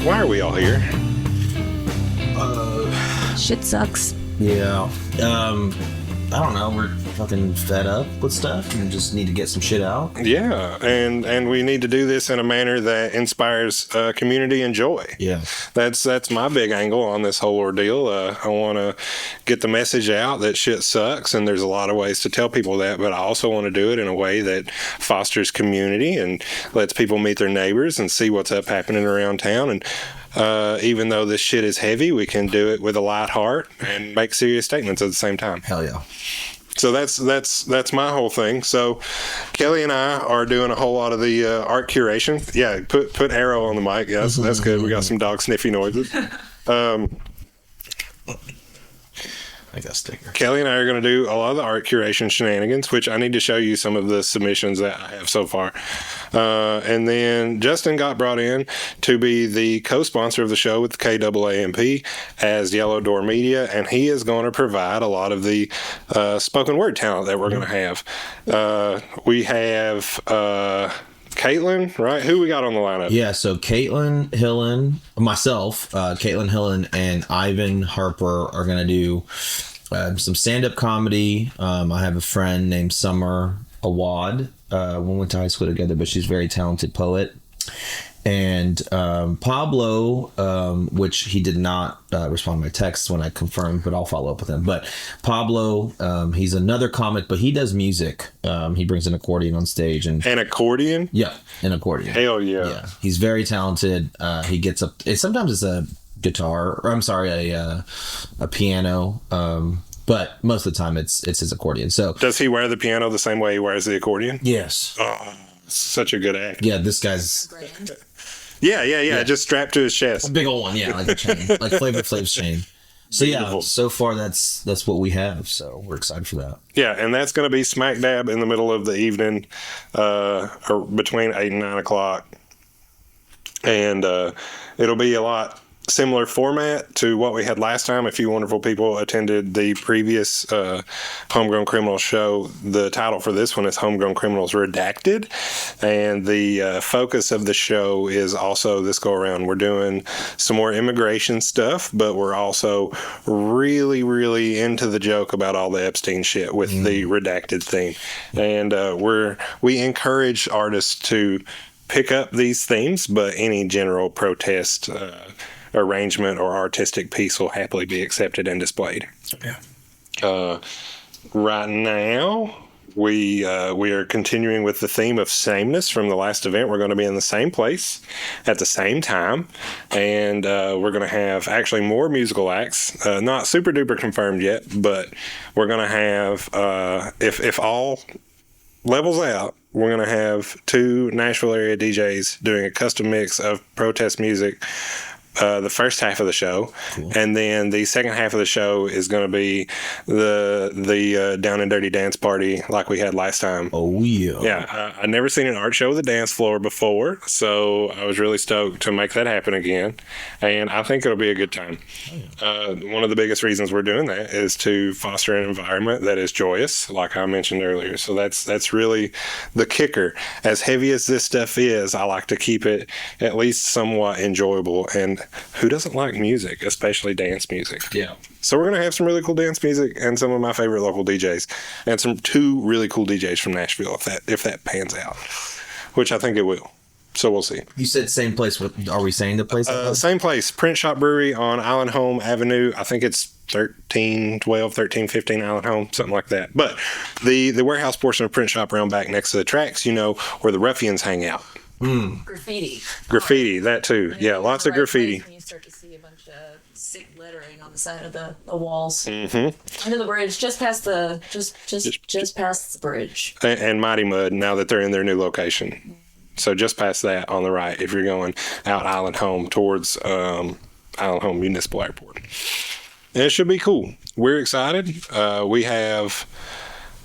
Why are we all here? Shit sucks. Yeah. I don't know. We're fucking fed up with stuff and just need to get some shit out. Yeah, and we need to do this in a manner that inspires community and joy. Yeah. That's my big angle on this whole ordeal. I want to get the message out that shit sucks, and there's a lot of ways to tell people that, but I also want to do it in a way that fosters community and lets people meet their neighbors and see what's up happening around town. And even though this shit is heavy, we can do it with a light heart and make serious statements at the same time. Hell yeah. So that's my whole thing. So Kelly and I are doing a whole lot of the art curation. Yeah, put Arrow on the mic. Yes, that's good. We got some dog sniffy noises. I got a sticker. Kelly and I are going to do a lot of the art curation shenanigans, which I need to show you some of the submissions that I have so far. And then Justin got brought in to be the co-sponsor of the show with the KAAMP as Yellow Door Media, and he is going to provide a lot of the spoken word talent that we're going to have. We have Caitlin, right? Who we got on the lineup? Yeah, so Caitlin Hillen, myself, Caitlin Hillen, and Ivan Harper are going to do some stand-up comedy. I have a friend named Summer Awad. We went to high school together, but she's a very talented poet. And Pablo, which he did not respond to my text when I confirmed, but I'll follow up with him. But Pablo, he's another comic, but he does music. He brings an accordion on stage. An accordion? Yeah, an accordion. Hell yeah. Yeah, he's very talented. He gets up. Sometimes it's a guitar, or I'm sorry, a piano. But most of the time it's his accordion. So does he wear the piano the same way he wears the accordion? Yes. Oh, such a good act. Yeah, this guy's... Yeah. Just strapped to his chest. A big old one, yeah, like a chain. Like Flavor Flav's chain. So Beautiful. Yeah, so far that's what we have. So we're excited for that. Yeah, and that's going to be smack dab in the middle of the evening, or between 8 and 9 o'clock. And it'll be a lot similar format to what we had last time. If you wonderful people attended the previous Homegrown Criminals show, the title for this one is Homegrown Criminals Redacted, and the focus of the show is also this go around. We're doing some more immigration stuff, but we're also really, really into the joke about all the Epstein shit with the redacted theme. And we encourage artists to pick up these themes, but any general protest arrangement or artistic piece will happily be accepted and displayed. Yeah. Right now, we are continuing with the theme of sameness from the last event. We're going to be in the same place at the same time, and we're going to have actually more musical acts. Not super duper confirmed yet, but we're going to have, if all levels out, we're going to have 2 Nashville area DJs doing a custom mix of protest music the first half of the show. Cool. And then the second half of the show is going to be the Down and Dirty dance party like we had last time. Oh yeah. Yeah, I've never seen an art show with a dance floor before, so I was really stoked to make that happen again, and I think it'll be a good time. Oh, yeah. One of the biggest reasons we're doing that is to foster an environment that is joyous, like I mentioned earlier. So that's really the kicker. As heavy as this stuff is, I like to keep it at least somewhat enjoyable, and who doesn't like music, especially dance music? Yeah. So we're going to have some really cool dance music and some of my favorite local DJs, and 2 really cool DJs from Nashville if that pans out, which I think it will. So we'll see. You said same place. Are we saying the place? Same place, Print Shop Brewery on Island Home Avenue. I think it's 1315 Island Home, something like that. But the warehouse portion of Print Shop around back next to the tracks, where the ruffians hang out. Graffiti, that too. Yeah, lots of graffiti. And you start to see a bunch of sick lettering on the side of the walls. Mm-hmm. Under the bridge, just past the bridge. And Mighty Mud, now that they're in their new location. So just past that on the right, if you're going out Island Home towards Island Home Municipal Airport. And it should be cool. We're excited. We have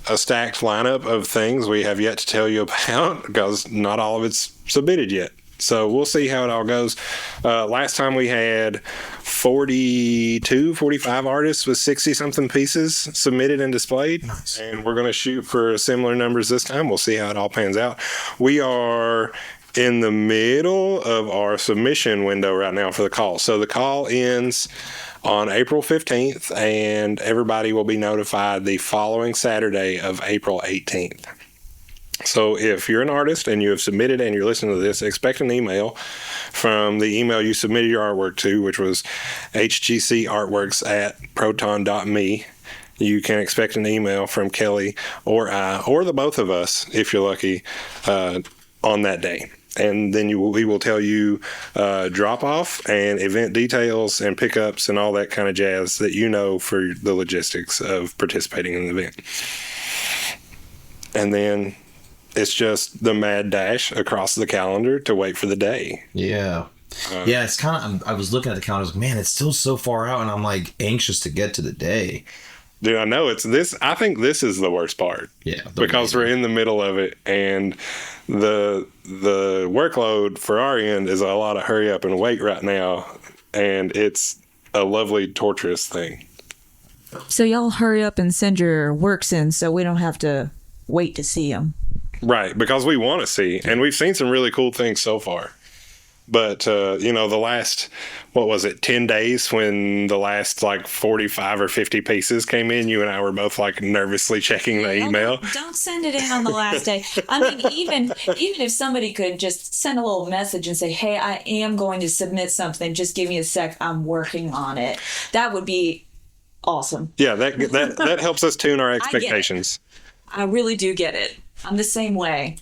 a stacked lineup of things we have yet to tell you about because not all of it's submitted yet. So we'll see how it all goes. Last time we had 45 artists with 60-something pieces submitted and displayed. Nice. And we're going to shoot for similar numbers this time. We'll see how it all pans out. We are in the middle of our submission window right now for the call. So the call ends on April 15th, and everybody will be notified the following Saturday of April 18th. So if you're an artist and you have submitted and you're listening to this, expect an email from the email you submitted your artwork to, which was hgcartworks@proton.me. You can expect an email from Kelly or I, or the both of us, if you're lucky, on that day. And then we will tell you drop off and event details and pickups and all that kind of jazz that you know for the logistics of participating in the event. And then it's just the mad dash across the calendar to wait for the day. Yeah. Yeah, it's kind of, I was looking at the calendar, I was like, man, it's still so far out, and I'm like anxious to get to the day. Dude, I know it's this. I think this is the worst part. Yeah. Because we're in the middle of it, and the workload for our end is a lot of hurry up and wait right now, and it's a lovely, torturous thing. So y'all hurry up and send your works in so we don't have to wait to see them. Right, because we want to see, and we've seen some really cool things so far. But, the last, 10 days when the last 45 or 50 pieces came in, you and I were both nervously checking the email. Don't send it in on the last day. I mean, even if somebody could just send a little message and say, hey, I am going to submit something. Just give me a sec. I'm working on it. That would be awesome. Yeah, that helps us tune our expectations. I really do get it. I'm the same way.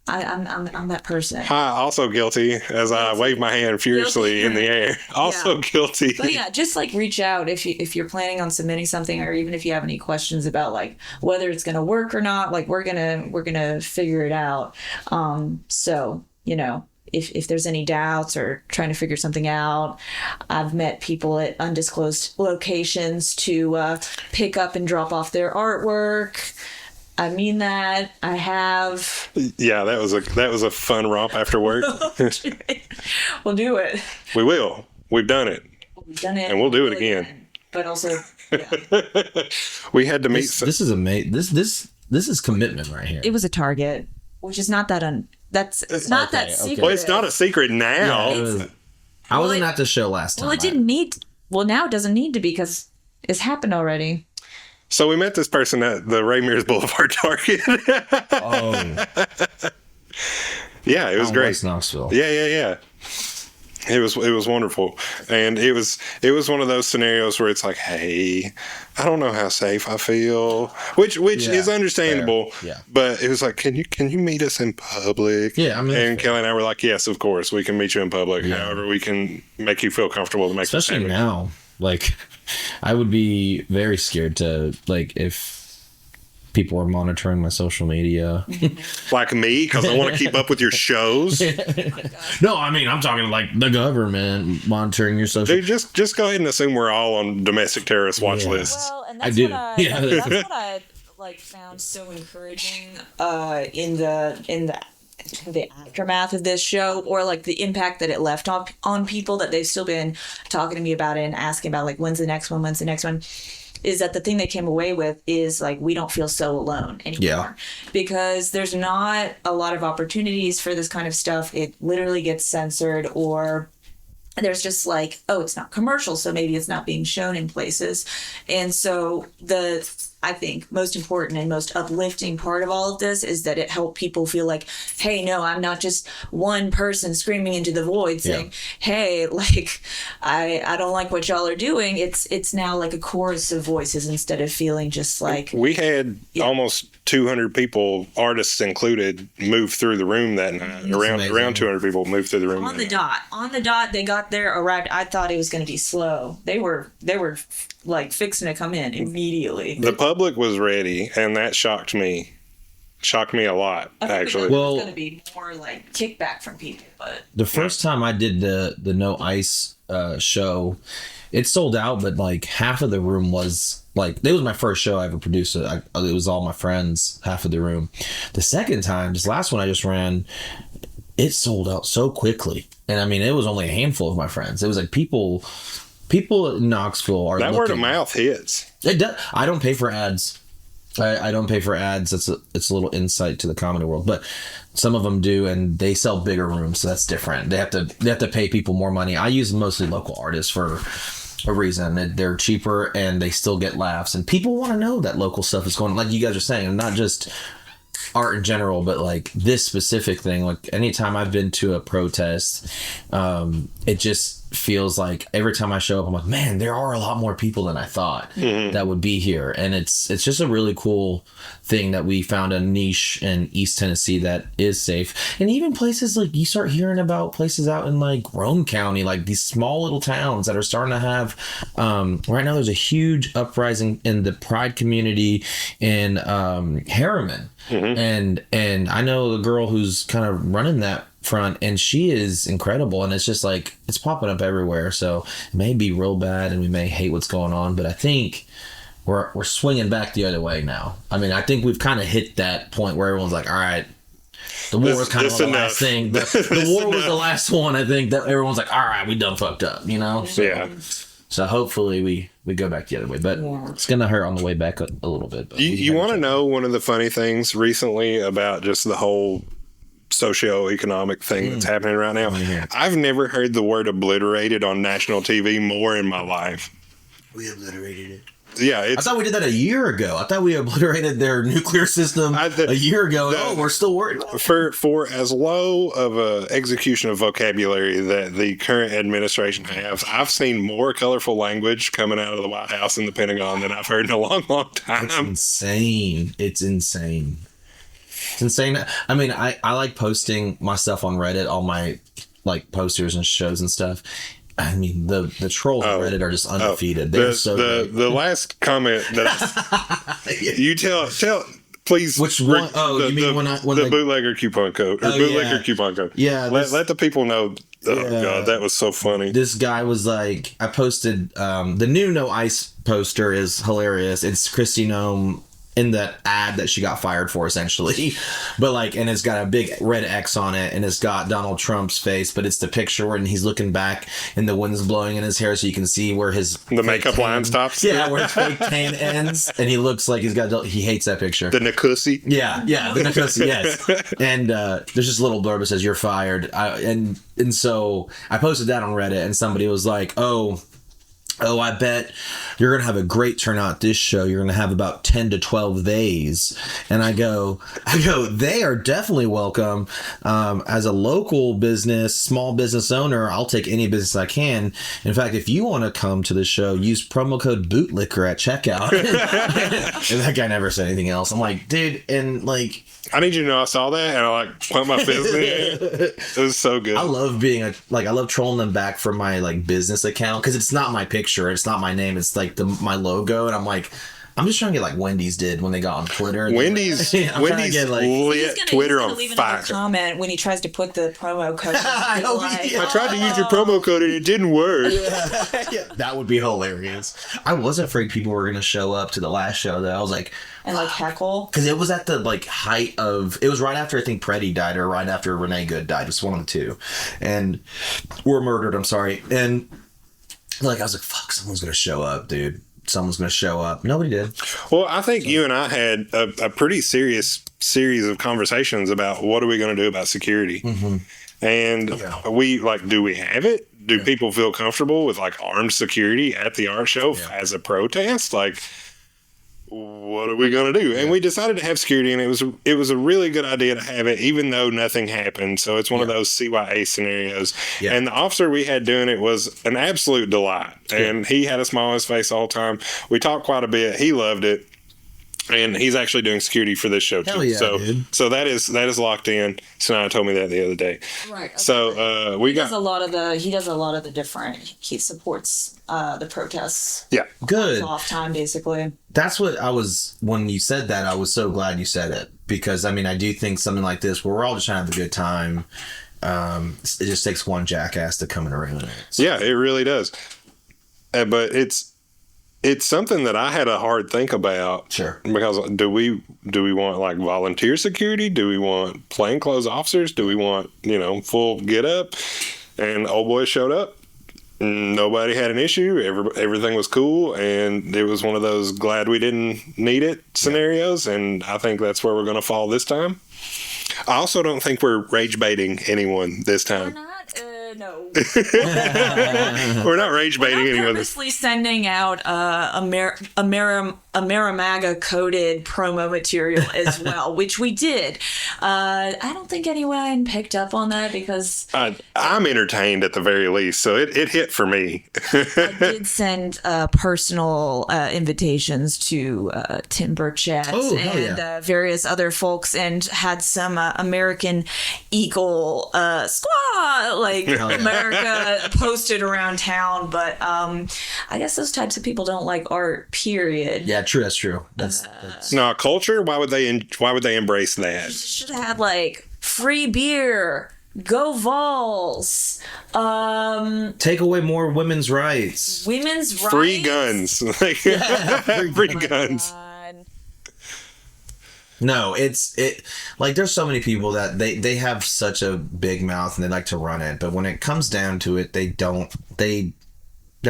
I'm that person. Hi, also guilty as I wave my hand furiously in the air. Also guilty. But yeah, just reach out if you're planning on submitting something, or even if you have any questions about whether it's going to work or not. We're gonna figure it out. So if there's any doubts or trying to figure something out, I've met people at undisclosed locations to pick up and drop off their artwork. I mean that. I have. Yeah, that was a fun romp after work. We'll do it. We will. We've done it. We've done it, and we'll do it again. But also, yeah. We had to meet. This is amazing. This is commitment right here. It was a Target, which is not that That's not that secret. Well, it's not a secret now. Yeah, I wasn't at the show last time. Well, it didn't need. Well, now it doesn't need to be because it's happened already. So we met this person at the Ray Mears Boulevard Target. Oh. Yeah, it was great. West Knoxville. Yeah. It was wonderful, and it was one of those scenarios where it's like, hey, I don't know how safe I feel, which is understandable. Fair. Yeah. But it was like, can you meet us in public? Yeah, I mean, and Kelly and I were like, yes, of course, we can meet you in public. Yeah. However, we can make you feel comfortable to make. Especially now, I would be very scared to if people are monitoring my social media. Like me, because I want to keep up with your shows. No, I mean, I'm talking the government monitoring your social media. Dude, just go ahead and assume we're all on domestic terrorist watch lists. Well, and that's that's what I found so encouraging in the aftermath of this show, or the impact that it left on people, that they've still been talking to me about it and asking about when's the next one, is that the thing they came away with is we don't feel so alone anymore. Because there's not a lot of opportunities for this kind of stuff. It literally gets censored, or there's just it's not commercial, so maybe it's not being shown in places. And so I think most important and most uplifting part of all of this is that it helped people feel hey, no, I'm not just one person screaming into the void saying, hey, I don't like what y'all are doing. It's now a chorus of voices instead of feeling just we had almost 200 people, artists included, move through the room that night. Around 200 people moved through the room on the dot. They got there, arrived. I thought it was going to be slow. They were fixing to come in immediately. The public was ready, and that shocked me a lot, actually. Well, it's going to be more kickback from people. But the first time I did the No Ice show, it sold out, but half of the room was it was my first show I ever produced. It was all my friends, half of the room. The second time, this last one I just ran, it sold out so quickly. And I mean, it was only a handful of my friends. It was people in Knoxville are that word of mouth hits. It does. I don't pay for ads. I don't pay for ads. It's a little insight to the comedy world, but some of them do, and they sell bigger rooms, so that's different. They have to pay people more money. I use mostly local artists for a reason. They're cheaper and they still get laughs, and people want to know that local stuff is going on, like you guys are saying, and not just art in general, but like this specific thing. Like anytime I've been to a protest, it just feels like every time I show up, I'm like, man, there are a lot more people than I thought that would be here. And it's just a really cool thing that we found a niche in East Tennessee that is safe. And even places like, you start hearing about places out in like Roane County, like these small little towns that are starting to have, right now there's a huge uprising in the Pride community in Harriman. And I know a girl who's kind of running that front, and she is incredible, and it's just like it's popping up everywhere. So it may be real bad and we may hate what's going on, but I think we're swinging back the other way now. I mean, I think we've kind of hit that point where everyone's like, all right, the war was kind of the last thing, but the war was the last one. I think that everyone's like, all right, we done fucked up, you know? So, yeah. So hopefully we go back the other way, but it's gonna hurt on the way back a little bit. But you want to know one of the funny things recently about just the whole socioeconomic thing that's happening right now? I've never heard the word obliterated on national TV more in my life. We obliterated it. Yeah, I thought we did that a year ago. I thought we obliterated their nuclear system a year ago. We're still worried about it. For as low of a execution of vocabulary that the current administration has, I've seen more colorful language coming out of the White House and the Pentagon than I've heard in a long, long time. It's insane. It's insane. It's insane. I mean, I like posting my stuff on Reddit, all my like posters and shows and stuff. I mean, the trolls on Reddit are just undefeated. They're so good. The last comment that you tell please. Which one? Oh, you mean when the bootlegger coupon code or bootlegger coupon code? Yeah, let the people know. Oh God, that was so funny. This guy was like, I posted the new No Ice poster is hilarious. It's Kristi Noem in that ad that she got fired for, essentially. But like, and it's got a big red X on it, and it's got Donald Trump's face, but it's the picture where he's looking back and the wind's blowing in his hair, so you can see where the makeup line stops. Yeah, where his fake tan ends, and he looks like he hates that picture. The Nakusi. Yeah, the Nakusi, yes. And there's just a little blurb that says, "You're fired." And so I posted that on Reddit, and somebody was like, "Oh, I bet you're going to have a great turnout this show. You're going to have about 10 to 12 days." And I go, they are definitely welcome. As a local business, small business owner, I'll take any business I can. In fact, if you want to come to the show, use promo code BOOTLIQUOR at checkout. And that guy never said anything else. I'm like, dude, and like, I need you to know I saw that, and I like put my fist in it. It was so good. I love I love trolling them back from my like business account, because it's not my picture, it's not my name, it's like my logo, and I'm like, I'm just trying to get like Wendy's did when they got on Twitter. Wendy's lit Twitter on fire. Comment when he tries to put the promo code. I tried to use your promo code and it didn't work. Yeah, that would be hilarious. I was afraid people were going to show up to the last show, though. I was like, and like heckle, because it was at the like height of, it was right after I think Preddy died, or right after Renee Good died. It was one of the two, and were murdered. I'm sorry, and like I was like, fuck, someone's going to show up, dude. Someone's going to show up. Nobody did. Well, I think you and I had a pretty serious series of conversations about what are we going to do about security. And we like, do we have it? Do people feel comfortable with like armed security at the art show as a protest? Like, what are we going to do? And we decided to have security, and it was a really good idea to have it, even though nothing happened. So it's one of those CYA scenarios. And the officer we had doing it was an absolute delight. And he had a smile on his face all the time. We talked quite a bit. He loved it. And he's actually doing security for this show too. Hell yeah, dude. So that is locked in. Sonata told me that the other day. Right. Okay. So he does a lot of the different. He supports the protests. Yeah. Good. Off time, basically. That's what I was, when you said that, I was so glad you said it, because I mean, I do think something like this, where we're all just trying to have a good time, it just takes one jackass to come in and ruin it. So. Yeah, it really does. But it's something that I had a hard think about. Sure. Because do we want like volunteer security? Do we want plainclothes officers? Do we want, full get up? And old boy showed up nobody had an issue. Everything was cool, and it was one of those glad we didn't need it scenarios. And I think that's where we're going to fall this time. I also don't think we're rage baiting anyone this We're time. not. No. We're not rage baiting We're anyone. purposely sending out a Maramaga coded promo material as well, which we did. I don't think anyone picked up on that because I'm entertained at the very least, so it hit for me. I did send personal invitations to Tim Burchett and various other folks, and had some American Eagle squad, like America, posted around town. But I guess those types of people don't like art, period. Yeah, true. That's true. That's No, culture. Why would they embrace that? Should have had like free beer. Go Vols. take away more women's rights. Women's rights. Free guns. Free guns. God. No, it like there's so many people that they have such a big mouth and they like to run it, but when it comes down to it, they're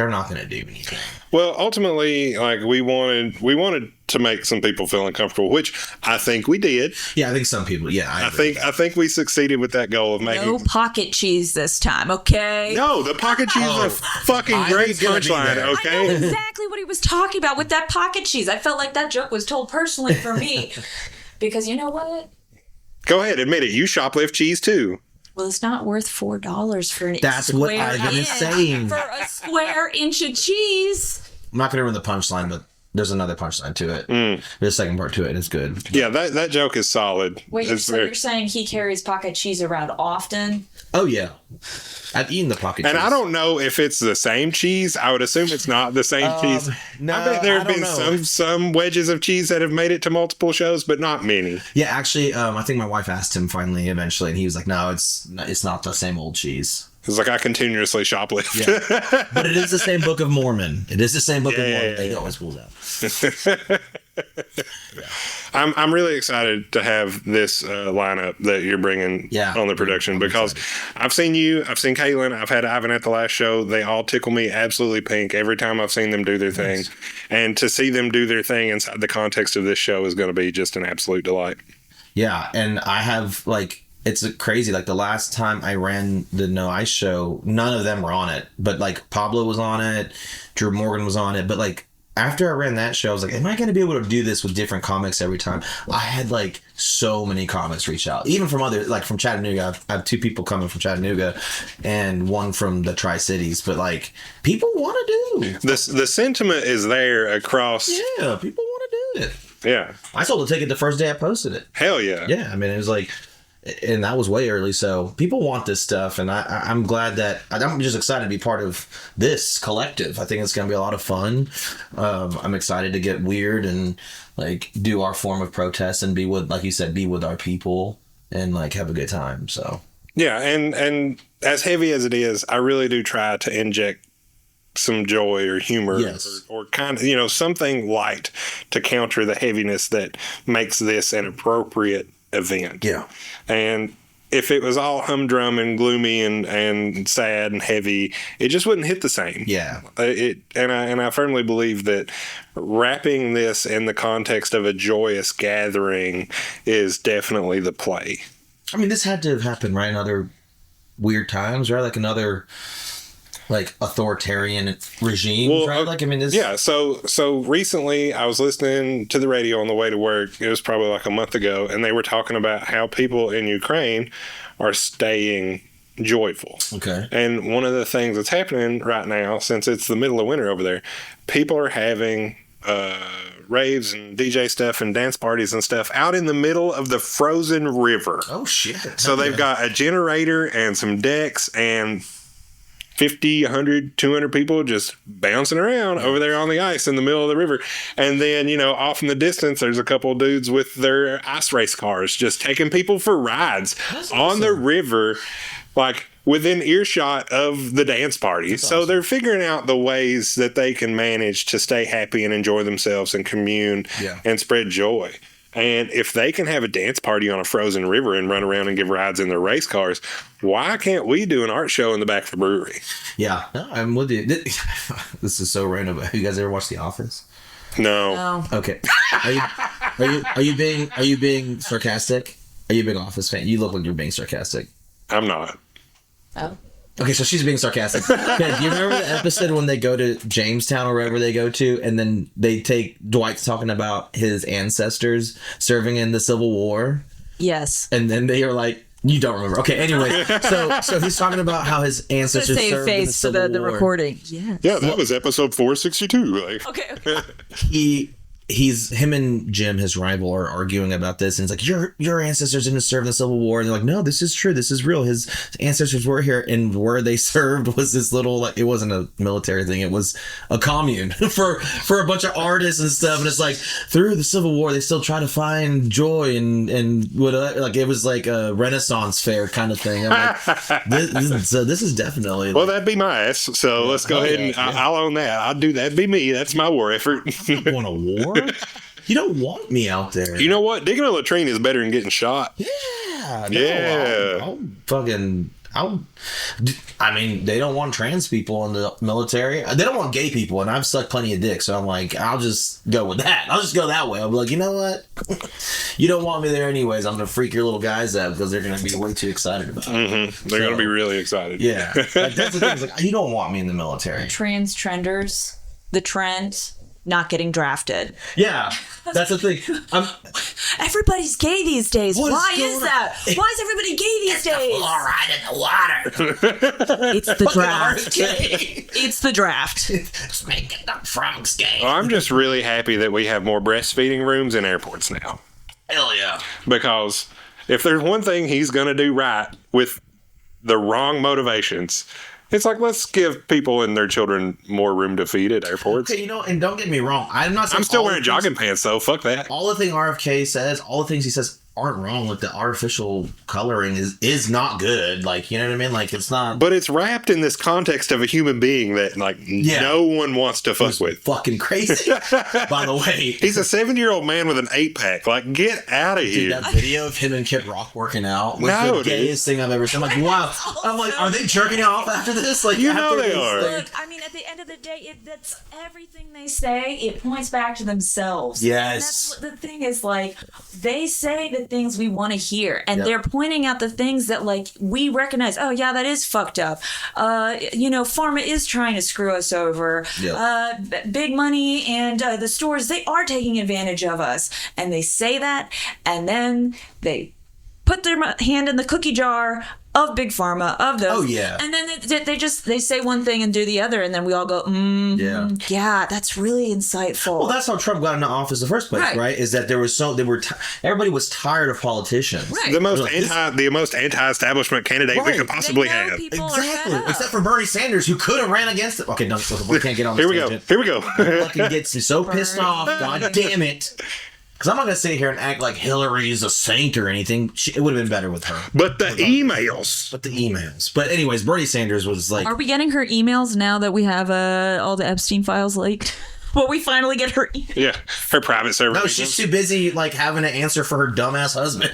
not going to do anything. Well, ultimately, like we wanted to make some people feel uncomfortable, which I think we did. Yeah, I think some people. Yeah, I think we succeeded with that goal of making. No pocket cheese this time, okay? No, the pocket cheese is a fucking I great was gonna be punchline. there. I know Okay. exactly what he was talking about with that pocket cheese. I felt like that joke was told personally for me. Because you know what? Go ahead, admit it. You shoplift cheese too. Well, it's not worth $4 for an That's what square Ivan is inch. saying. For a square inch of cheese. I'm not going to ruin the punchline, but there's another punchline to it. There's a second part to it. It's good. Yeah, that joke is solid. Wait, It's so very- you're saying he carries pocket cheese around often? Oh yeah, I've eaten the pocket and cheese. I don't know if it's the same cheese. I would assume it's not the same cheese. no, I bet there have I don't been know. some wedges of cheese that have made it to multiple shows, but not many. Yeah, actually, I think my wife asked him finally, eventually, and he was like, "No, it's not the same old cheese." It's like I continuously shoplift. Yeah. But it is the same Book of Mormon. It is the same Book of Mormon. Yeah. That he always pulls out. I'm really excited to have this lineup that you're bringing on the production because I've seen you, I've seen Caitlin, I've had Ivan at the last show. They all tickle me absolutely pink every time I've seen them do their thing. And to see them do their thing inside the context of this show is going to be just an absolute delight. Yeah, and I have it's crazy. Like the last time I ran the No Ice show, none of them were on it. But like Pablo was on it, Drew Morgan was on it. But like after I ran that show, I was like, am I going to be able to do this with different comics every time? I had like so many comics reach out, even from other, like from Chattanooga. I have two people coming from Chattanooga and one from the Tri-Cities. But like people want to do. The sentiment is there across. Yeah, people want to do it. Yeah. I sold a ticket the first day I posted it. Hell yeah. Yeah, I mean, it was like, and that was way early, so people want this stuff, and I'm glad that, I'm just excited to be part of this collective. I think it's going to be a lot of fun. I'm excited to get weird and, like, do our form of protest and be with, like you said, be with our people and, like, have a good time, so. Yeah, and as heavy as it is, I really do try to inject some joy or humor or kind of, something light to counter the heaviness that makes this an appropriate event. Yeah. And if it was all humdrum and gloomy and sad and heavy, it just wouldn't hit the same. Yeah. And I firmly believe that wrapping this in the context of a joyous gathering is definitely the play. I mean, this had to have happened, right, in other weird times, right? Like another, like, authoritarian regime, right? Like, I mean, this... Yeah, so recently I was listening to the radio on the way to work. It was probably like a month ago, and they were talking about how people in Ukraine are staying joyful. Okay. And one of the things that's happening right now, since it's the middle of winter over there, people are having raves and DJ stuff and dance parties and stuff out in the middle of the frozen river. Oh, shit. So they've got a generator and some decks and 50, 100, 200 people just bouncing around over there on the ice in the middle of the river. And then, off in the distance, there's a couple of dudes with their ice race cars just taking people for rides on the river, like within earshot of the dance party. So they're figuring out the ways that they can manage to stay happy and enjoy themselves and commune and spread joy. And if they can have a dance party on a frozen river and run around and give rides in their race cars, why can't we do an art show in the back of the brewery? Yeah, no, I'm with you. This is so random. Have you guys ever watched The Office? No. No. Okay. Are you being sarcastic? Are you a big Office fan? You look like you're being sarcastic. I'm not. Oh. Okay, so she's being sarcastic. Okay, do you remember the episode when they go to Jamestown or wherever they go to, and then they take Dwight's talking about his ancestors serving in the Civil War, Yes. and then they are like, you don't remember. Okay, anyway, so he's talking about how his ancestors Save served in the face to Civil the War. recording. Yes. Yeah, that was episode 462. Like, Okay. Him and Jim, his rival, are arguing about this, and it's like, your ancestors didn't serve in the Civil War, and they're like, no, this is true, this is real, his ancestors were here, and where they served was this little, like, it wasn't a military thing, it was a commune for a bunch of artists and stuff, and it's like, through the Civil War they still try to find joy and what, like, it was like a Renaissance fair kind of thing. I'm like, this is definitely well, that'd be my ass. So let's go ahead and I'll own that. I'll do that. Be me. That's my war effort. I'm going to war. You don't want me out there. You know what? Digging a latrine is better than getting shot. Yeah. Yeah. I mean, they don't want trans people in the military. They don't want gay people, and I've sucked plenty of dick, so I'm like, I'll just go with that. I'll just go that way. I'll be like, you know what? You don't want me there anyways. I'm going to freak your little guys out because they're going to be way too excited about it. Mm-hmm. They're going to be really excited. Yeah. Like, that's the thing. It's like, you don't want me in the military. Trans trenders, the trend, not getting drafted. Yeah. That's the thing. Everybody's gay these days. Why is going that? Why is everybody gay these days? Fluoride in the water. It's the draft. Gay. It's the draft. It's making the frogs gay. Well, I'm just really happy that we have more breastfeeding rooms in airports now. Hell yeah. Because if there's one thing he's going to do right with the wrong motivations, it's like, let's give people and their children more room to feed at airports. Okay, and don't get me wrong. I'm still wearing jogging pants, though. Fuck that. All the thing RFK says, all the things he says aren't wrong. Like, the artificial coloring is not good. Like, you know what I mean? Like, it's not. But it's wrapped in this context of a human being that, like, no one wants to fuck with. Fucking crazy. By the way, he's a 7-year-old man with an 8-pack. Like, get out of here. That video of him and Kid Rock working out was No, the gayest thing I've ever seen. I'm like, wow. I'm like, are they jerking off after this? Like, You know they are. Look, I mean, at the end of the day, that's everything they say. It points back to themselves. Yes. And that's what the thing is, like, they say the things we want to hear, and they're pointing out the things that, like, we recognize. Oh yeah, that is fucked up. Pharma is trying to screw us over. Big money and the stores, they are taking advantage of us, and they say that, and then they put their hand in the cookie jar of Big Pharma, of those. Oh, yeah. And then they say one thing and do the other, and then we all go, yeah, that's really insightful. Well, that's how Trump got into office in the first place, right? Is that everybody was tired of politicians. Right. The most anti-establishment candidate we could possibly have. Exactly. Except for Bernie Sanders, who could have ran against it. Okay, no, we can't get on this tangent. Here we go. Fucking gets me so pissed off. God damn it. Because I'm not going to sit here and act like Hillary's a saint or anything. It would have been better with her. But the emails. But anyways, Bernie Sanders was like... Are we getting her emails now that we have all the Epstein files leaked? Will we finally get her emails? Yeah, her private server. No, she's too busy, like, having to answer for her dumbass husband.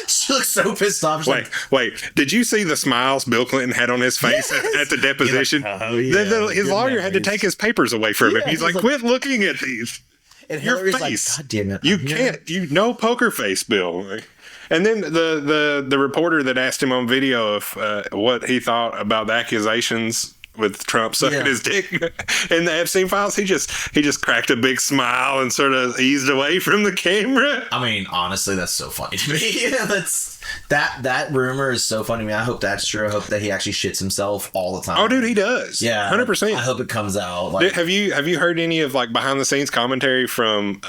She looks so pissed off. She's Wait. Did you see the smiles Bill Clinton had on his face at the deposition? Like, oh, yeah. His lawyer had to take his papers away from him. He's like, quit looking at these. And Your Hillary's face. like, God damn it. You can't. No poker face, Bill. And then the reporter that asked him on video of what he thought about the accusations with Trump sucking his dick in the Epstein files, he just cracked a big smile and sort of eased away from the camera. I mean, honestly, that's so funny to me. That rumor is so funny to me. I hope that's true. I hope that he actually shits himself all the time. Oh, dude, he does. Yeah, 100%. I hope it comes out. Like, Have you heard any of, like, behind the scenes commentary from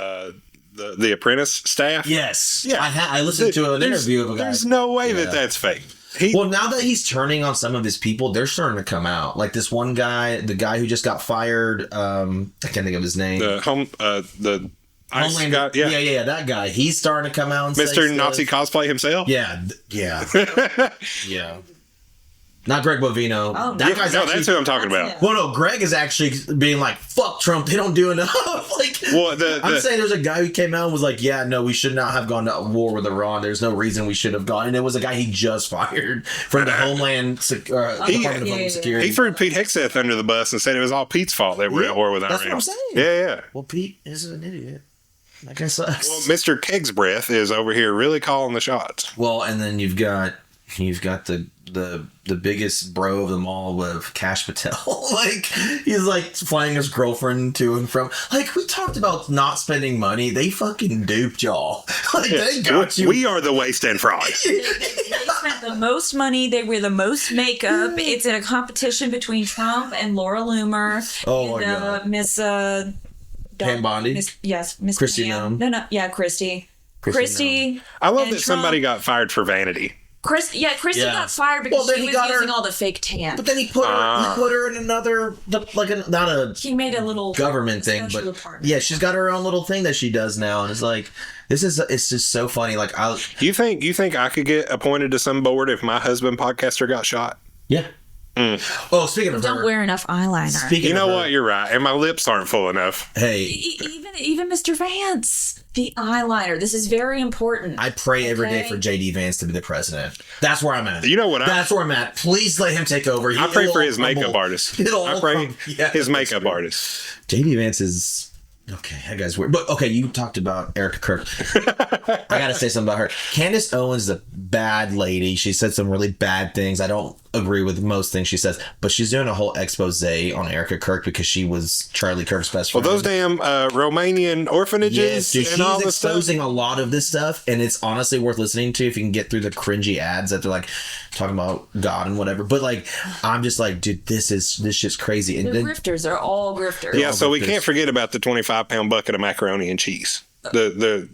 the Apprentice staff? Yes. Yeah. I listened to an interview of a guy. There's no way that's fake. Well, now that he's turning on some of his people, they're starting to come out. Like this one guy, the guy who just got fired. I can't think of his name. The Homeland guy, yeah, that guy. He's starting to come out and Mr. Nazi cosplay himself. Yeah. Not Greg Bovino. Oh, that no. guy's No, actually. that's who I'm talking That's about. him. Well, no, Greg is actually being like, "Fuck Trump. They don't do enough." Like, Well, I'm saying there's a guy who came out and was like, "Yeah, no, we should not have gone to war with Iran. There's no reason we should have gone." And it was a guy he just fired from the Department of Homeland Security. he threw Pete Hegseth under the bus and said it was all Pete's fault that we're at war with Iran. That's what I'm saying. Yeah. Well, Pete is an idiot. That guy sucks. Well, Mr. Keg's Breath is over here really calling the shots. Well, and then you've got the biggest bro of them all with Cash Patel. Like, he's like flying his girlfriend to and from. Like, we talked about not spending money. They fucking duped y'all. Like, they got you. We are the waste and fraud. They spent the most money. They wear the most makeup. It's in a competition between Trump and Laura Loomer. Oh, my and, God. Miss Pam Bondi? Miss Christy Pam. Nome. No, yeah, Christy. Christy Christy. I love and that somebody Trump. got fired for vanity. Christy Yeah. got fired because Well, then she he was got her- using all the fake tan. But then he put her in another, not a He made a little government thing, special but apartment. yeah, she's got her own little thing that she does now, and it's like, it's just so funny. Like, You think I could get appointed to some board if my husband podcaster got shot? yeah. Oh, speaking of Don't her, wear enough eyeliner. speaking You know of her, what? You're right. And my lips aren't full enough. hey, Even Mr. Vance, the eyeliner. This is very important. I pray every day Okay. for JD Vance to be the president. That's where I'm at. You know what? That's where I'm at. Please let him take over. I pray It'll for all his makeup crumble. artist. It'll I all pray crumble. Yeah, his makeup that's artist. JD Vance is okay. That guy's weird. But okay, you talked about Erica Kirk. I gotta say something about her. Candace Owens is a bad lady. She said some really bad things. I don't agree with most things she says, but she's doing a whole expose on Erica Kirk because she was Charlie Kirk's best Well, friend. those damn Romanian orphanages Yes, dude, and all she's this stuff. exposing a lot of this stuff, and it's honestly worth listening to if you can get through the cringy ads that they're like talking about God and whatever. But like, I'm just like, dude, this shit's crazy. And the then, grifters are all grifters. Yeah, so we grifters. can't forget about the 25-pound bucket of macaroni and cheese. The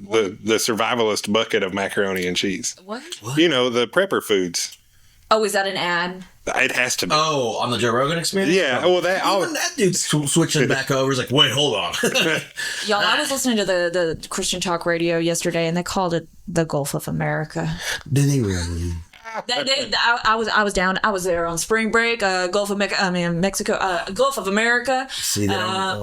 survivalist bucket of macaroni and cheese. What? You know, the prepper foods. Oh, is that an ad? It has to be. oh, on the Joe Rogan Experience, Yeah, well, that all. Even that dude's switching back over. He's like, wait, hold on. Y'all, I was listening to the Christian Talk radio yesterday, and they called it the Gulf of America. Did he really? I was down. I was there on spring break. Mexico. Gulf of America. See that?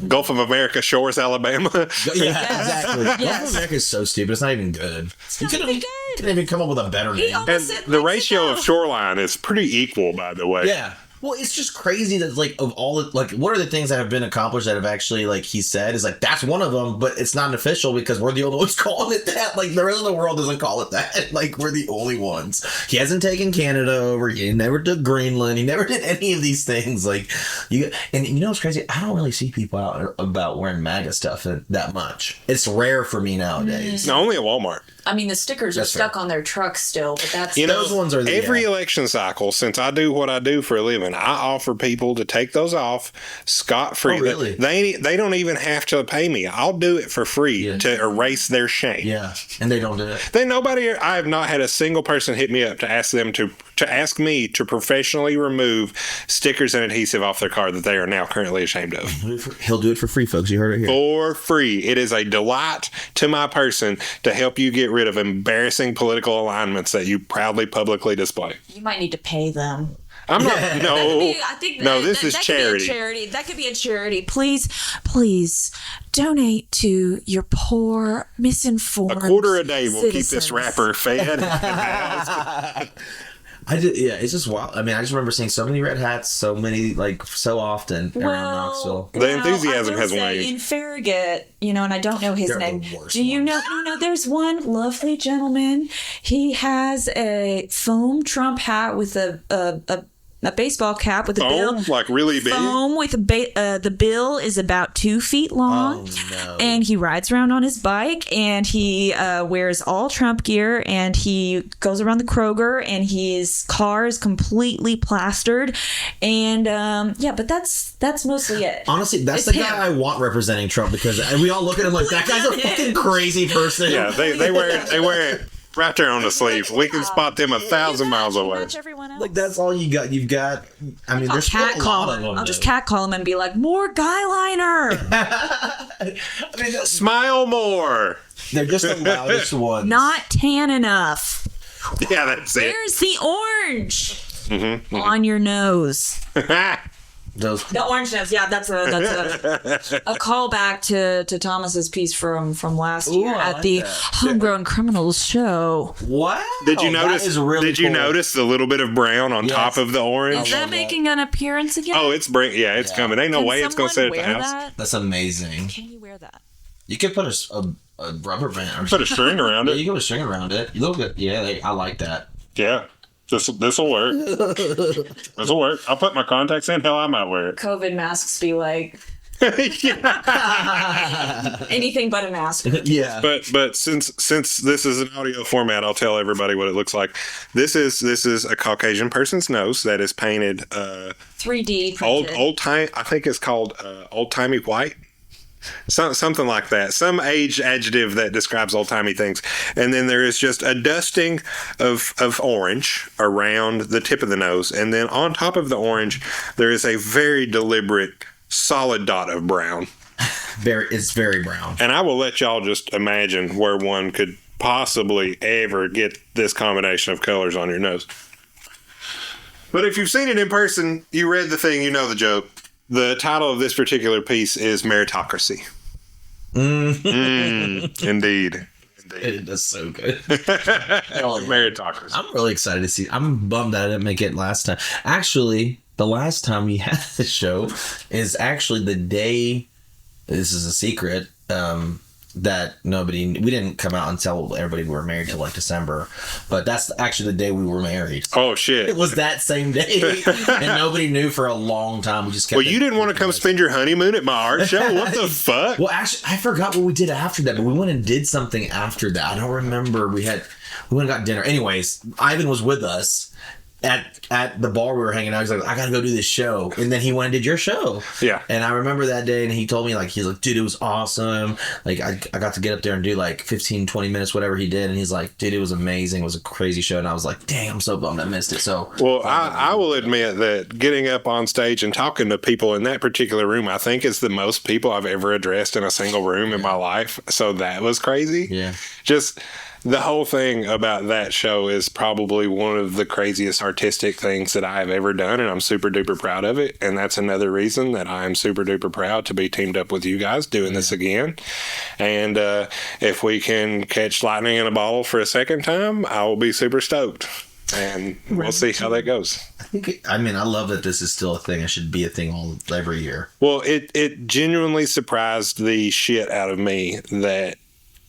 Gulf of America Shores, Alabama. Yeah, exactly. Yes. Gulf of America is so stupid. It's not even good. You not even good. couldn't even come up with a better He name. almost And said the ratio of Mexico. shoreline is pretty equal, by the way. Yeah. Well, it's just crazy that like of all the like what are the things that have been accomplished that have actually like he said is like that's one of them, but it's not official because we're the only ones calling it that. Like the rest of the world doesn't call it that. Like we're the only ones. He hasn't taken Canada over. He never took Greenland. He never did any of these things. Like you know what's crazy? I don't really see people out about wearing MAGA stuff that much. It's rare for me nowadays. No, only at Walmart. I mean, the stickers That's are stuck on their trucks still, but that's You know, Those ones are the- every yeah. election cycle, since I do what I do for a living, I offer people to take those off scot-free. Oh, really? They don't even have to pay me. I'll do it for free to erase their shame. Yeah, and they don't do it. Then I have not had a single person hit me up to ask them to ask me to professionally remove stickers and adhesive off their car that they are now currently ashamed of. He'll do it for free, folks. You heard it here. For free. It is a delight to my person to help you get rid of embarrassing political alignments that you proudly publicly display. you might need to pay them. I'm not. No, I think no. This is that charity. Could be a charity. That could be a charity. Please donate to your poor, misinformed. A quarter a day will keep this citizens. rapper fed. and housed. Yeah, it's just wild. I mean, I just remember seeing so many red hats, so many, like, so often around Knoxville. The enthusiasm I will has say waned. In Farragut, and I don't know his They're name. the worst Do you know? No, there's one lovely gentleman. He has a foam Trump hat with a baseball cap with a bill. Foam, like really big. Foam with the bill is about 2 feet long. Oh, no. And he rides around on his bike, and he wears all Trump gear, and he goes around the Kroger, and his car is completely plastered, and but that's mostly it. Honestly, that's It's the guy I want representing Trump because we all look at him like that guy's a fucking crazy person. Yeah, they wear it right there on the sleeve. We can spot them 1,000 miles away. Match everyone else. Like that's all you got. You've got. I mean, there's still a lot of them. I'll just catcall him and be like, more guy liner. I mean, Smile more. they're just the loudest ones. Not tan enough. Yeah, that's it. Where's the orange? on your nose. Those. The orange nose, yeah, that's a callback to Thomas's piece from last year I at like the that. Homegrown Criminals show. Wow. Did you notice? That is really Did you cool. notice the little bit of brown on Yes. top of the orange? Is that love that. making an appearance again? Oh, it's Yeah. coming. Ain't no Can way it's gonna someone sit at the wear house. that? That's amazing. Can you wear that? You could put a rubber band or Put a string around Yeah, it. you can put a string around it. You look good. Yeah, I like that. Yeah, this will work. This will work. I'll put my contacts in. Hell, I might wear it. COVID masks be like Yeah. anything but a mask. Yeah. But since this is an audio format, I'll tell everybody what it looks like. This is a Caucasian person's nose that is painted 3D printed. old time. I think it's called old timey white. Something like that. Some age adjective that describes old timey things. And then there is just a dusting of orange around the tip of the nose. And then on top of the orange, there is a very deliberate solid dot of brown. It's very brown. And I will let y'all just imagine where one could possibly ever get this combination of colors on your nose. But if you've seen it in person, you read the thing, you know the joke. The title of this particular piece is Meritocracy. Indeed. That's so good. Meritocracy. I'm really excited to see. I'm bummed that I didn't make it last time. Actually, the last time we had the show is actually the day. This is a secret. That we didn't come out and tell everybody we were married till like December, but that's actually the day we were married. Oh, shit. It was that same day, and nobody knew for a long time. We just kept. Well, you didn't want to come spend your honeymoon at my art show? What the fuck? Well, actually, I forgot what we did after that, but we went and did something after that. I don't remember. We went and got dinner. Anyways, Ivan was with us at the bar we were hanging out. He's like, I gotta go do this show, and then he went and did your show. Yeah. And I remember that day, and he told me he's like, dude, it was awesome. Like I got to get up there and do like 15, 20 minutes, whatever he did, and he's like, dude, it was amazing. It was a crazy show, and I was like, dang, I'm so bummed I missed it. So Well, I will admit that getting up on stage and talking to people in that particular room, I think is the most people I've ever addressed in a single room in my life. So that was crazy. Yeah. Just the whole thing about that show is probably one of the craziest artistic things that I have ever done, and I'm super duper proud of it. And that's another reason that I am super duper proud to be teamed up with you guys doing this again. And if we can catch lightning in a bottle for a second time, I will be super stoked. And we'll see how that goes. I love that this is still a thing. It should be a thing every year. Well, it genuinely surprised the shit out of me that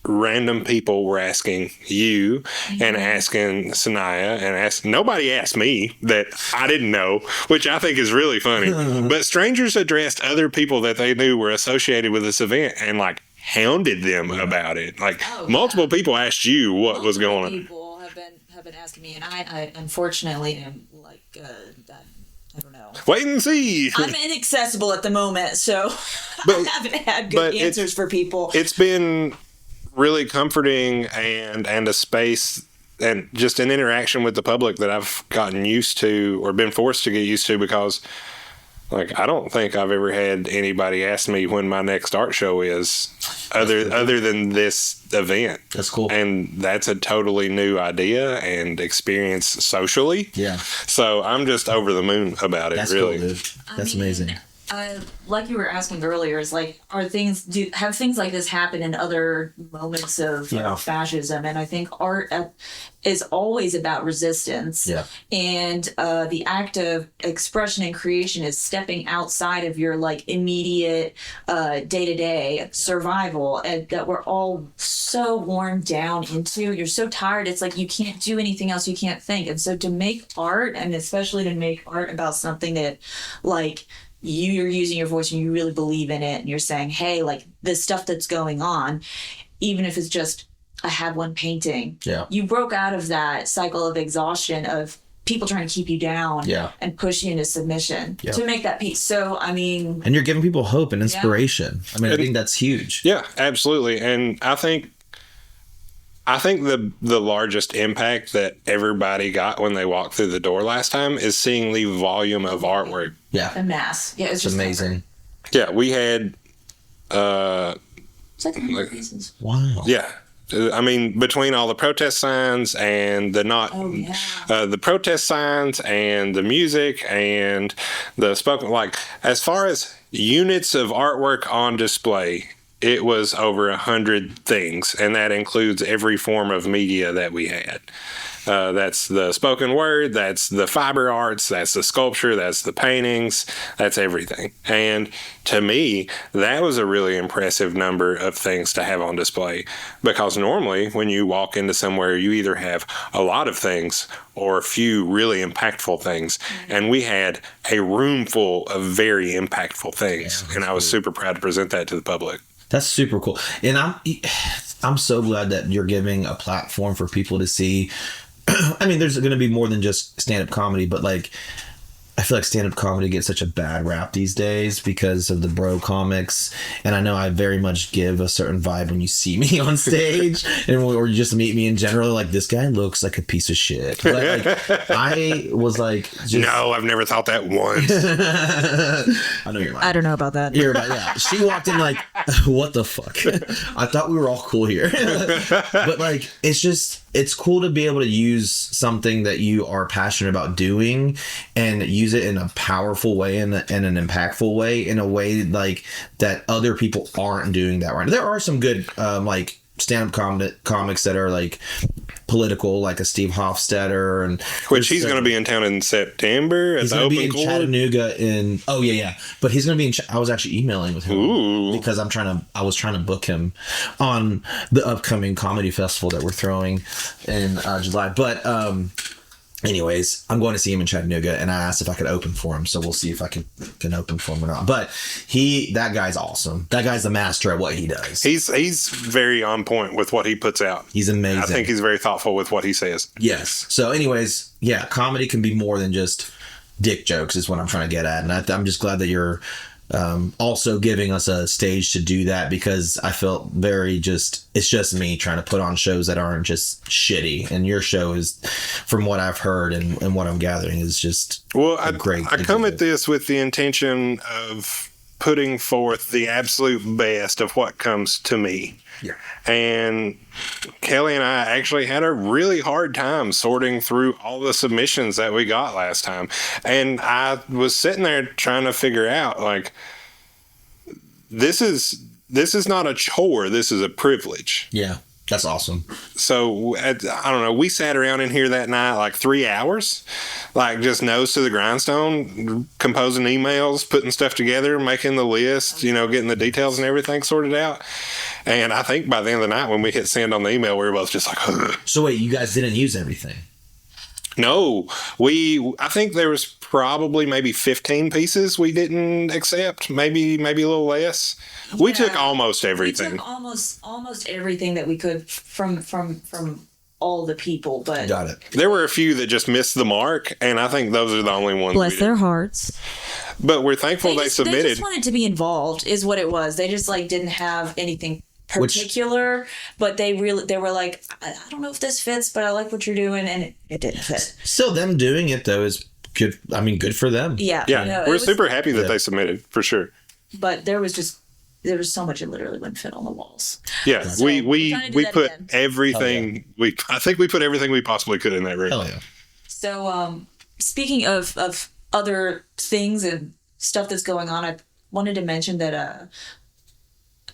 random people were asking you and asking Sanaya and nobody asked me that I didn't know, which I think is really funny. But strangers addressed other people that they knew were associated with this event and like hounded them about it. Like multiple people asked you what was going on. People have been asking me, and I unfortunately am like I don't know. Wait and see. I'm inaccessible at the moment, so But- I haven't had good answers for people. It's been really comforting and a space and just an interaction with the public that I've gotten used to or been forced to get used to, because like I don't think I've ever had anybody ask me when my next art show is other than this event. That's cool. And that's a totally new idea and experience socially. Yeah. So I'm just over the moon about it. That's really cool, dude. That's amazing. Like you were asking earlier, is like, have things like this happen in other moments of fascism? And I think art is always about resistance. Yeah. And the act of expression and creation is stepping outside of your like immediate day-to-day survival, and that we're all so worn down into. You're so tired. It's like you can't do anything else. You can't think. And so to make art, and especially to make art about something that like you're using your voice and you really believe in it, and you're saying, hey, like this stuff that's going on, even if it's just I had one painting. Yeah. You broke out of that cycle of exhaustion of people trying to keep you down and push you into submission to make that piece. So, I mean... And you're giving people hope and inspiration. I mean, I think that's huge. Yeah, absolutely. And I think the largest impact that everybody got when they walked through the door last time is seeing the volume of artwork. Yeah. A mass. Yeah, it's just amazing. Yeah, we had... It's like 100 pieces. Wow. Yeah. I mean, between all the protest signs and the protest signs and the music and the spoken, like, as far as units of artwork on display, it was over 100 things, and that includes every form of media that we had. That's the spoken word, that's the fiber arts, that's the sculpture, that's the paintings, that's everything. And to me, that was a really impressive number of things to have on display, because normally when you walk into somewhere, you either have a lot of things or a few really impactful things. And we had a room full of very impactful things, and I was super proud to present that to the public. That's super cool. And I'm so glad that you're giving a platform for people to see. I mean, there's going to be more than just stand-up comedy, but like, I feel like stand-up comedy gets such a bad rap these days because of the bro comics. And I know I very much give a certain vibe when you see me on stage or you just meet me in general. Like, this guy looks like a piece of shit. But like, I was like, no, I've never thought that once. I know you're lying. I don't know about that. Yeah. She walked in like, what the fuck? I thought we were all cool here. But like, it's cool to be able to use something that you are passionate about doing and use it in a powerful way and an impactful way, in a way like that other people aren't doing that right now. There are some good like stand-up comics that are like political, like a Steve Hofstetter, and which he's going to be in town in September at he's the going to be Open in Court. Chattanooga but he's going to be in I was actually emailing with him because I was trying to book him on the upcoming comedy festival that we're throwing in July, but anyways, I'm going to see him in Chattanooga, and I asked if I could open for him, so we'll see if I can open for him or not. But that guy's awesome. That guy's the master at what he does. He's very on point with what he puts out. He's amazing. I think he's very thoughtful with what he says. Yes. So anyways, yeah, comedy can be more than just dick jokes is what I'm trying to get at. And I'm just glad that you're also giving us a stage to do that, because I felt it's just me trying to put on shows that aren't just shitty. And your show is, from what I've heard and what I'm gathering, is just great. I come at this with the intention of putting forth the absolute best of what comes to me. Yeah. And Kelly and I actually had a really hard time sorting through all the submissions that we got last time. And I was sitting there trying to figure out, like, this is not a chore. This is a privilege. Yeah. That's awesome. So, I don't know, we sat around in here that night like 3 hours, like just nose to the grindstone, composing emails, putting stuff together, making the list, getting the details and everything sorted out. And I think by the end of the night, when we hit send on the email, we were both just like, ugh. So wait, you guys didn't use everything? No, I think there was probably maybe 15 pieces we didn't accept, maybe a little less. We took almost everything. We took almost everything that we could from all the people, but got it. There were a few that just missed the mark, and I think those are the only ones. Bless their hearts. But we're thankful they submitted. They just wanted to be involved, is what it was. They just didn't have anything particular, but they were like, I don't know if this fits, but I like what you're doing, and it didn't fit. So them doing it though is good. I mean, good for them. Yeah. We're super happy that they submitted, for sure. But there was so much it literally wouldn't fit on the walls. Yeah, so we put again. everything. I think we put everything we possibly could in that room. Hell yeah. So speaking of other things and stuff that's going on, I wanted to mention that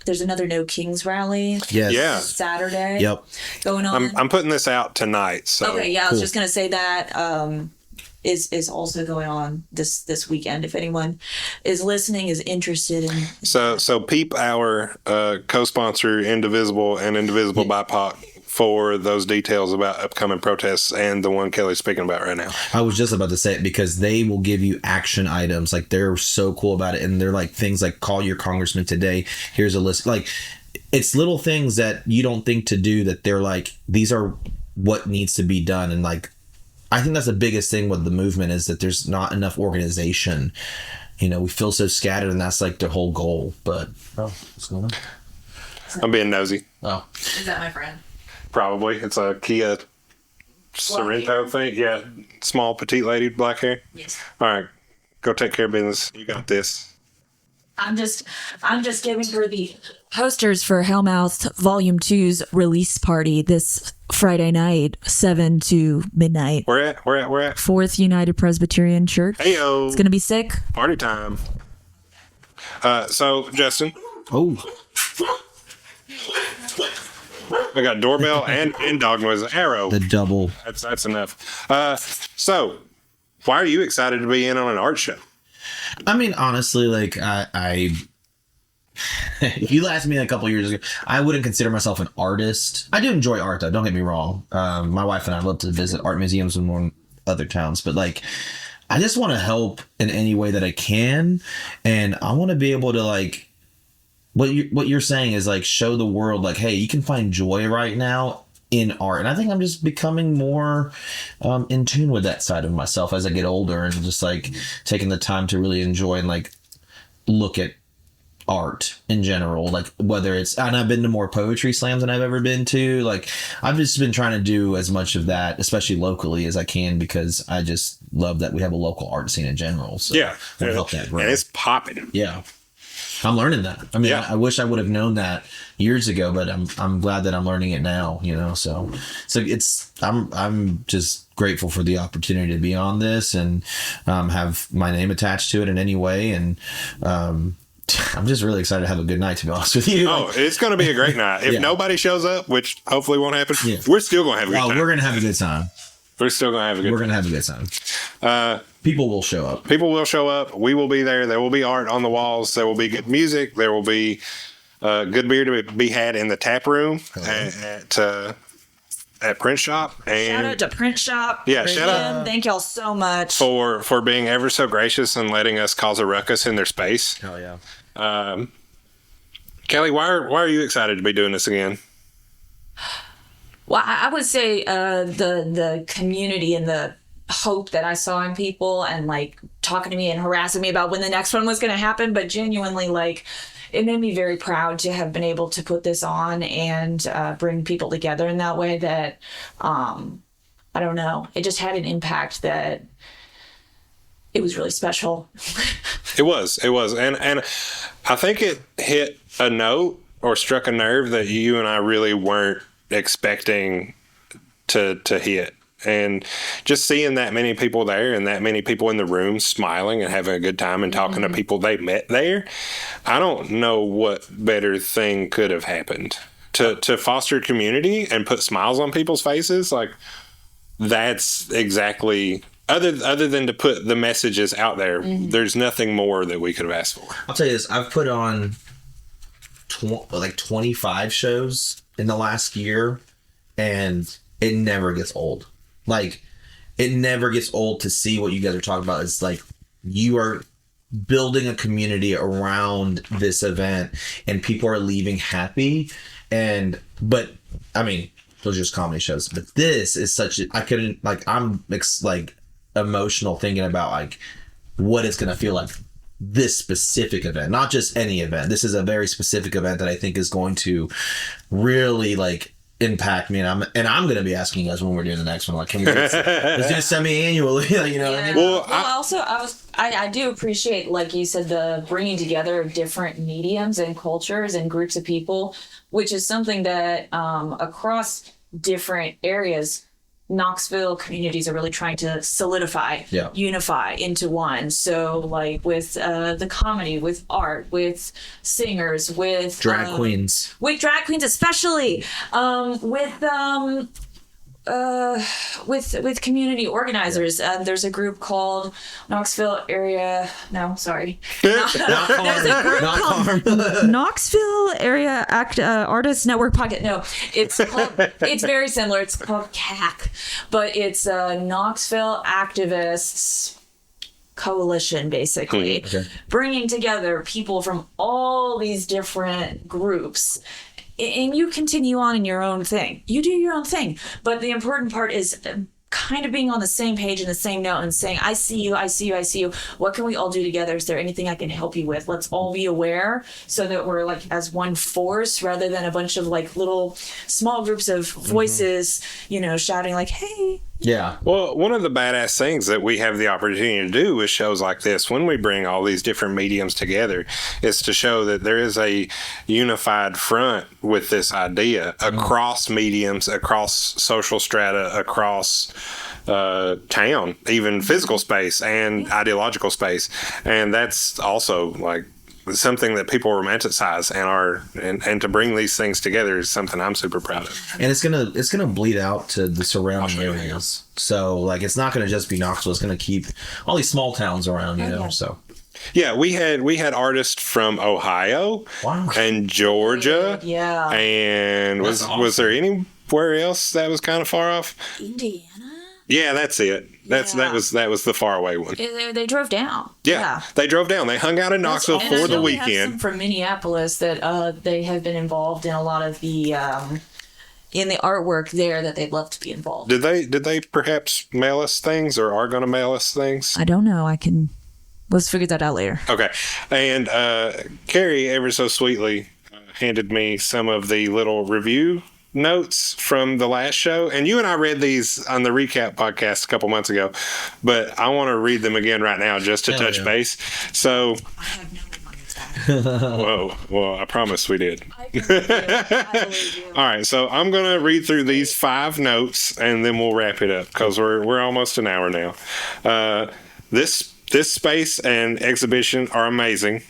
there's another No Kings rally. Yes. Yeah. Saturday. Yep. Going on. I'm putting this out tonight. So okay. Yeah, I was just gonna say that is also going on this weekend. If anyone is listening, is interested in. So peep our co-sponsor Indivisible and Indivisible BIPOC for those details about upcoming protests and the one Kelly's speaking about right now. I was just about to say it, because they will give you action items. Like, they're so cool about it. And they're like things like, call your congressman today. Here's a list. Like, it's little things that you don't think to do that they're like, these are what needs to be done. And like, I think that's the biggest thing with the movement, is that there's not enough organization. We feel so scattered, and that's like the whole goal. But what's going on? I'm being nosy. Oh, Is that my friend? Probably. It's a Kia Sorrento thing. Yeah. Small, petite lady, black hair. Yes. All right. Go take care of business. You got this. I'm just giving her the posters for Hellmouth Volume 2's release party this Friday night, 7 to midnight. Where at? Fourth United Presbyterian Church. Heyo. It's gonna be sick. Party time. So Justin, Oh, I got doorbell and dog noise. Arrow. the double. That's enough. So why are you excited to be in on an art show? I mean, honestly, like I if you asked me a couple years ago, I wouldn't consider myself an artist. I do enjoy art, though. Don't get me wrong. My wife and I love to visit art museums in more other towns, but like, I just want to help in any way that I can, and I want to be able to like, what you're saying is like show the world like, hey, you can find joy right now in art. And I think I'm just becoming more in tune with that side of myself as I get older, and just like taking the time to really enjoy and like look at art in general, like whether it's, and I've been to more poetry slams than I've ever been to. Like I've just been trying to do as much of that, especially locally, as I can, because I just love that we have a local art scene in general. So Yeah, I wanna help that grow. and it's popping. Yeah, I'm learning that. I mean, Yeah. I wish I would have known that years ago, but I'm glad that I'm learning it now. You know, so it's I'm just grateful for the opportunity to be on this and have my name attached to it in any way, and I'm just really excited to have a good night, to be honest with you. Oh, it's going to be a great night. If Yeah. nobody shows up, which hopefully won't happen, Yeah. we're still going to have a good Oh, time. we're gonna have a good time. We're still going to have a good We're time. gonna have a good time. People will show up. People will show up. We will be there. There will be art on the walls. There will be good music. There will be good beer to be had in the tap room at Print Shop. And Shout out to Print Shop. Yeah, shout out. Thank y'all so much. for being ever so gracious and letting us cause a ruckus in their space. Hell yeah. Kelly, why are you excited to be doing this again? Well, I would say the community and the hope that I saw in people, and like talking to me and harassing me about when the next one was going to happen, but genuinely, like, it made me very proud to have been able to put this on and bring people together in that way. That I don't know, it just had an impact that it was really special. It was, and I think it hit a note or struck a nerve that you and I really weren't expecting to hit. And just seeing that many people there and that many people in the room smiling and having a good time and talking to people they met there, I don't know what better thing could have happened to foster community and put smiles on people's faces. Like, that's exactly, other than to put the messages out there, there's nothing more that we could have asked for. I'll tell you this. I've put on 25 shows in the last year, and it never gets old. Like, it never gets old to see what you guys are talking about. It's like you are building a community around this event, and people are leaving happy. But I mean, those are just comedy shows. But this is such a, I couldn't, like, I'm like emotional thinking about like what it's gonna feel like, this specific event, not just any event. This is a very specific event that I think is going to really like impact me, and I'm going to be asking you guys when we're doing the next one, like, can we let's do it semi-annually, you know what I mean? Well, Also, I do appreciate, like you said, the bringing together of different mediums and cultures and groups of people, which is something that across different areas, Knoxville communities are really trying to solidify, unify into one. So, like with the comedy, with art, with singers, with drag queens, especially with community organizers. There's a group called Knoxville Area. No, sorry. There's a group called Knoxville Area Artists Network Pocket. No, it's very similar. It's called CAC, but it's Knoxville Activists Coalition, basically, bringing together people from all these different groups. And you continue on in your own thing. You do your own thing. But the important part is kind of being on the same page and the same note and saying, I see you, I see you, I see you. What can we all do together? Is there anything I can help you with? Let's all be aware so that we're like as one force rather than a bunch of like little small groups of voices, you know, shouting like, hey, Yeah. Well, one of the badass things that we have the opportunity to do with shows like this, when we bring all these different mediums together, is to show that there is a unified front with this idea across mediums, across social strata, across town, even physical space and ideological space. And that's also like something that people romanticize and to bring these things together is something I'm super proud of. And it's gonna bleed out to the surrounding areas. So like it's not gonna just be Knoxville. It's gonna keep all these small towns around, you know. So Yeah, we had artists from Ohio Wow. and Georgia. Yeah. And was That's awesome. was there anywhere else that was kind of far off? Indiana? Yeah, that's it. That Yeah. was the faraway one. They drove down. Yeah, they drove down. They hung out in Knoxville And I for the know we have some weekend. from Minneapolis that they have been involved in a lot of the in the artwork there that they'd love to be involved. Did they perhaps mail us things or are going to mail us things? I don't know. Let's figure that out later. Okay. And Carrie, ever so sweetly, handed me some of the little review notes from the last show. And you and I read these on the recap podcast a couple months ago, but I want to read them again right now just to touch base. So, I have no money. whoa, well, I promise we did. I believe you. All right, so I'm going to read through these 5 notes and then we'll wrap it up because we're almost an hour now. This space and exhibition are amazing.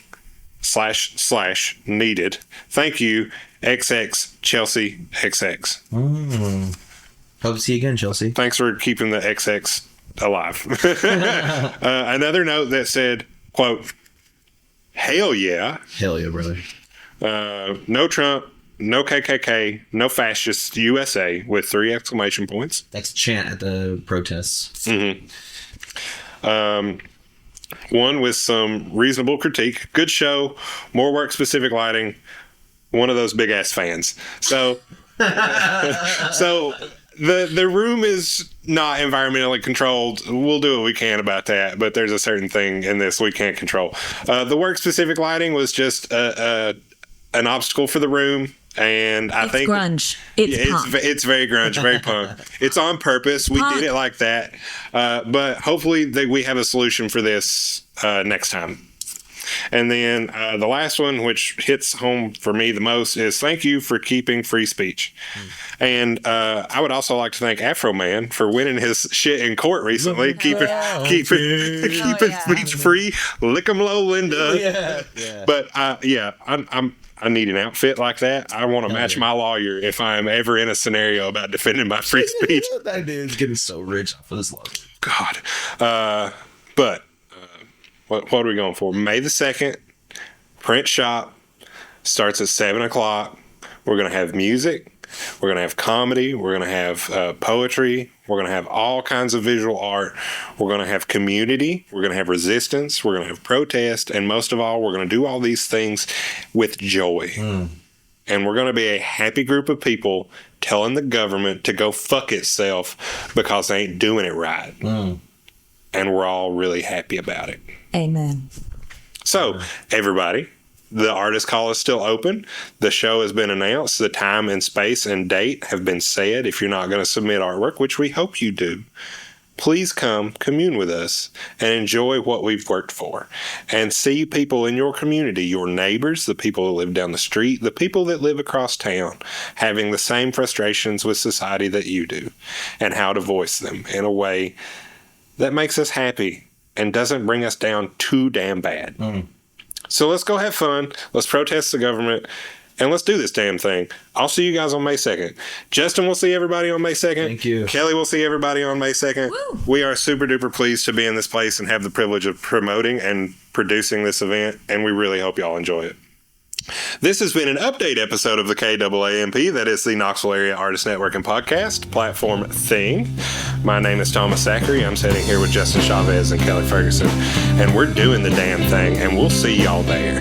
/ needed. Thank you, XX Chelsea XX. Hope to see you again, Chelsea. Thanks for keeping the XX alive. Another note that said, quote, "Hell yeah. Hell yeah, brother. No Trump, no KKK, no fascist USA," with 3 exclamation points. That's a chant at the protests. One with some reasonable critique. Good show, more work specific lighting. One of those big ass fans. So, so the room is not environmentally controlled. We'll do what we can about that, but there's a certain thing in this we can't control. The work specific lighting was just an obstacle for the room. And I think grunge. It's very grunge, very punk. It's on purpose. We did it like that. But hopefully we have a solution for this next time. And then the last one, which hits home for me the most, is thank you for keeping free speech. And I would also like to thank Afro Man for winning his shit in court recently, keeping speech free. Lick 'em low, Linda. Yeah. But I need an outfit like that. I want to match my lawyer if I'm ever in a scenario about defending my free speech. That dude's getting so rich off of this love. God. But what are we going for? May the 2nd, print shop starts at 7 o'clock. We're going to have music. We're going to have comedy. We're going to have poetry. We're going to have all kinds of visual art. We're going to have community. We're going to have resistance. We're going to have protest. And most of all, we're going to do all these things with joy. And we're going to be a happy group of people telling the government to go fuck itself because they ain't doing it right. And we're all really happy about it. Amen. So, everybody, the artist call is still open. The show has been announced. The time and space and date have been said. If you're not going to submit artwork, which we hope you do, please come commune with us and enjoy what we've worked for. And see people in your community, your neighbors, the people that live down the street, the people that live across town, having the same frustrations with society that you do, and how to voice them in a way that makes us happy and doesn't bring us down too damn bad. So let's go have fun. Let's protest the government. And let's do this damn thing. I'll see you guys on May 2nd. Justin will see everybody on May 2nd. Thank you. Kelly will see everybody on May 2nd. Woo. We are super duper pleased to be in this place and have the privilege of promoting and producing this event. And we really hope y'all enjoy it. This has been an update episode of the KAAMP, that is the Knoxville Area Artist Network and Podcast platform thing. My name is Thomas Zachary. I'm sitting here with Justin Chavez and Kelly Ferguson, and we're doing the damn thing, and we'll see y'all there.